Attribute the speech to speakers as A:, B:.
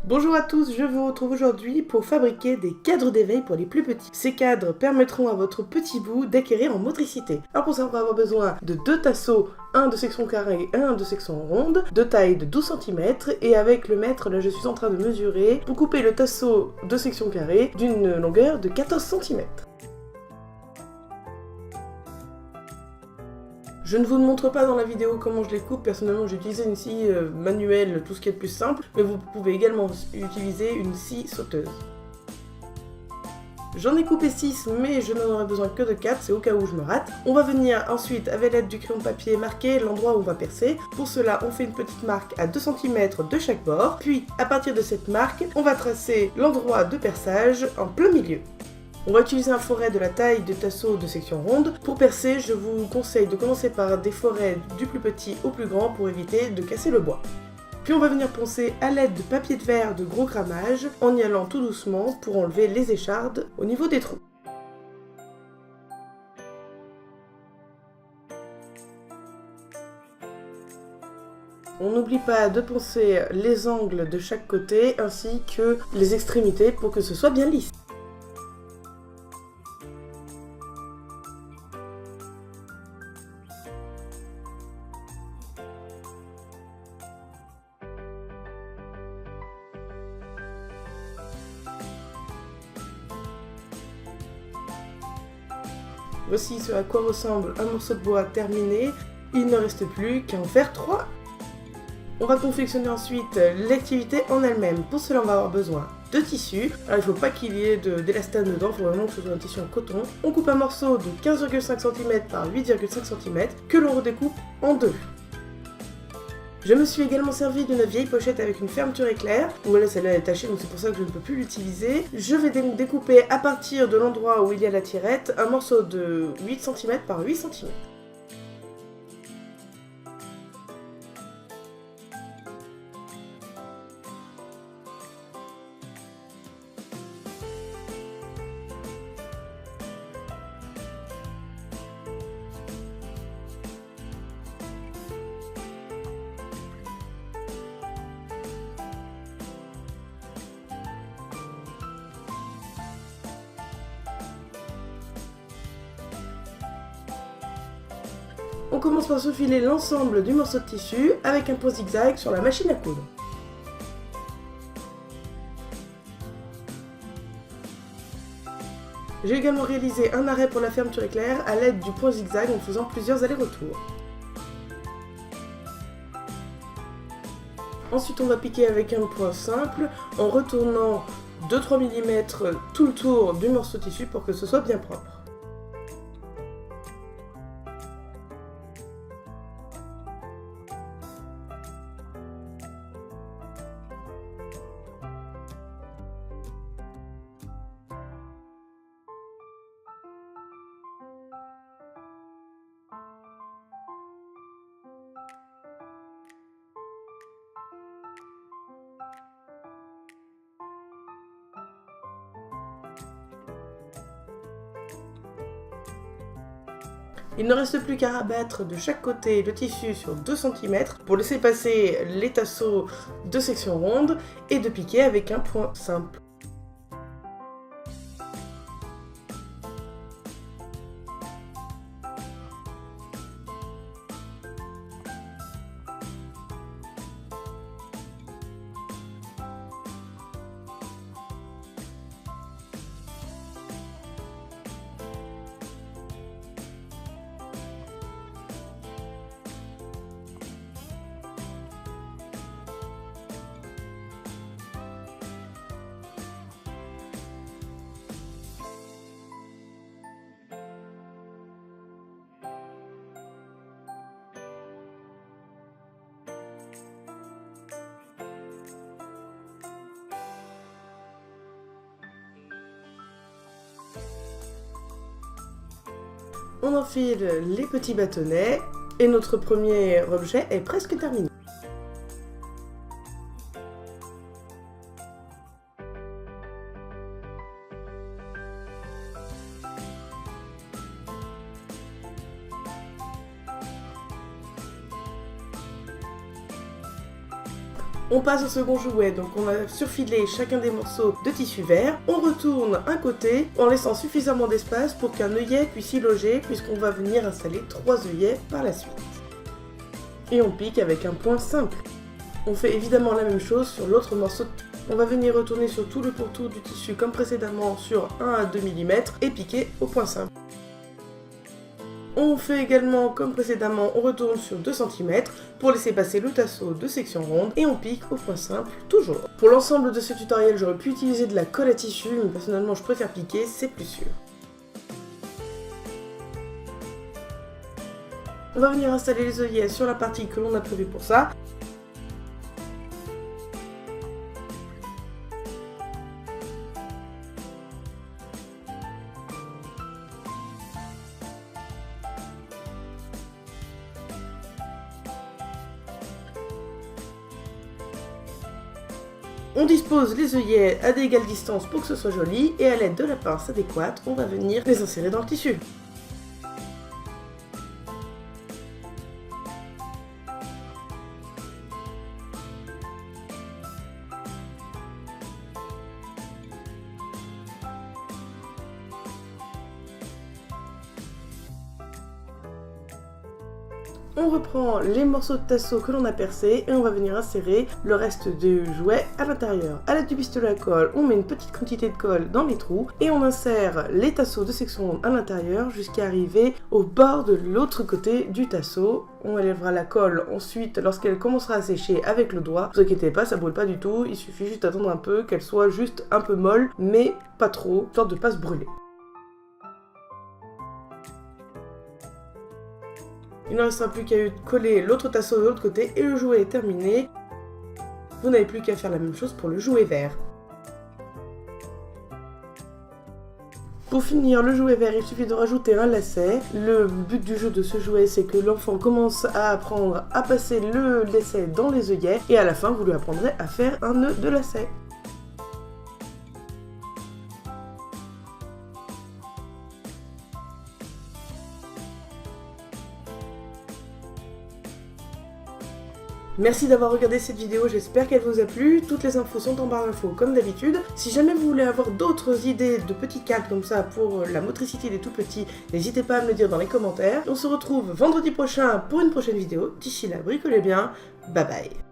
A: Bonjour à tous, je vous retrouve aujourd'hui pour fabriquer des cadres d'éveil pour les plus petits. Ces cadres permettront à votre petit bout d'acquérir en motricité. Alors pour ça, on va avoir besoin de deux tasseaux, un de section carrée et un de section ronde, de taille de 12 cm, et avec le mètre, là je suis en train de mesurer, pour couper le tasseau de section carrée d'une longueur de 14 cm. Je ne vous montre pas dans la vidéo comment je les coupe, personnellement j'ai utilisé une scie manuelle, tout ce qui est le plus simple, mais vous pouvez également utiliser une scie sauteuse. J'en ai coupé 6, mais je n'en aurai besoin que de 4, c'est au cas où je me rate. On va venir ensuite, avec l'aide du crayon de papier, marquer l'endroit où on va percer. Pour cela, on fait une petite marque à 2 cm de chaque bord, puis à partir de cette marque, on va tracer l'endroit de perçage en plein milieu. On va utiliser un forêt de la taille de tasseau de section ronde. Pour percer, je vous conseille de commencer par des forêts du plus petit au plus grand pour éviter de casser le bois. Puis on va venir poncer à l'aide de papier de verre de gros grammage en y allant tout doucement pour enlever les échardes au niveau des trous. On n'oublie pas de poncer les angles de chaque côté ainsi que les extrémités pour que ce soit bien lisse. Voici ce à quoi ressemble un morceau de bois terminé, il ne reste plus qu'à en faire 3. On va confectionner ensuite l'activité en elle-même. Pour cela, on va avoir besoin de tissu. Alors, il ne faut pas qu'il y ait d'élastane dedans, il faut vraiment que ce soit un tissu en coton. On coupe un morceau de 15,5 cm par 8,5 cm que l'on redécoupe en deux. Je me suis également servi d'une vieille pochette avec une fermeture éclair. Voilà, celle-là est tachée, donc c'est pour ça que je ne peux plus l'utiliser. Je vais donc découper à partir de l'endroit où il y a la tirette un morceau de 8 cm par 8 cm. On commence par se filer l'ensemble du morceau de tissu avec un point zigzag sur la machine à coudre. J'ai également réalisé un arrêt pour la fermeture éclair à l'aide du point zigzag en faisant plusieurs allers-retours. Ensuite, on va piquer avec un point simple en retournant 2-3 mm tout le tour du morceau de tissu pour que ce soit bien propre. Il ne reste plus qu'à rabattre de chaque côté le tissu sur 2 cm pour laisser passer les tasseaux de section ronde et de piquer avec un point simple. On enfile les petits bâtonnets et notre premier objet est presque terminé. On passe au second jouet, donc on a surfilé chacun des morceaux de tissu vert. On retourne un côté en laissant suffisamment d'espace pour qu'un œillet puisse y loger, puisqu'on va venir installer 3 œillets par la suite. Et on pique avec un point simple. On fait évidemment la même chose sur l'autre morceau de tissu. On va venir retourner sur tout le pourtour du tissu comme précédemment sur 1 à 2 mm et piquer au point simple. On fait également comme précédemment, on retourne sur 2 cm pour laisser passer le tasseau de section ronde et on pique au point simple toujours. Pour l'ensemble de ce tutoriel, j'aurais pu utiliser de la colle à tissu, mais personnellement je préfère piquer, c'est plus sûr. On va venir installer les œillets sur la partie que l'on a prévue pour ça. On dispose les œillets à d'égales distances pour que ce soit joli et à l'aide de la pince adéquate, on va venir les insérer dans le tissu. On reprend les morceaux de tasseau que l'on a percés et on va venir insérer le reste du jouet à l'intérieur. A l'aide du pistolet à colle, on met une petite quantité de colle dans les trous et on insère les tasseaux de section ronde à l'intérieur jusqu'à arriver au bord de l'autre côté du tasseau. On élèvera la colle ensuite lorsqu'elle commencera à sécher avec le doigt. Ne vous inquiétez pas, ça brûle pas du tout, il suffit juste d'attendre un peu qu'elle soit juste un peu molle, mais pas trop, histoire de pas se brûler. Il ne restera plus qu'à coller l'autre tasseau de l'autre côté et le jouet est terminé. Vous n'avez plus qu'à faire la même chose pour le jouet vert. Pour finir le jouet vert, il suffit de rajouter un lacet. Le but du jeu de ce jouet, c'est que l'enfant commence à apprendre à passer le lacet dans les œillets et à la fin, vous lui apprendrez à faire un nœud de lacet. Merci d'avoir regardé cette vidéo, j'espère qu'elle vous a plu. Toutes les infos sont en barre d'infos comme d'habitude. Si jamais vous voulez avoir d'autres idées de petits calques comme ça pour la motricité des tout petits, n'hésitez pas à me le dire dans les commentaires. On se retrouve vendredi prochain pour une prochaine vidéo. D'ici là, bricolez bien. Bye bye.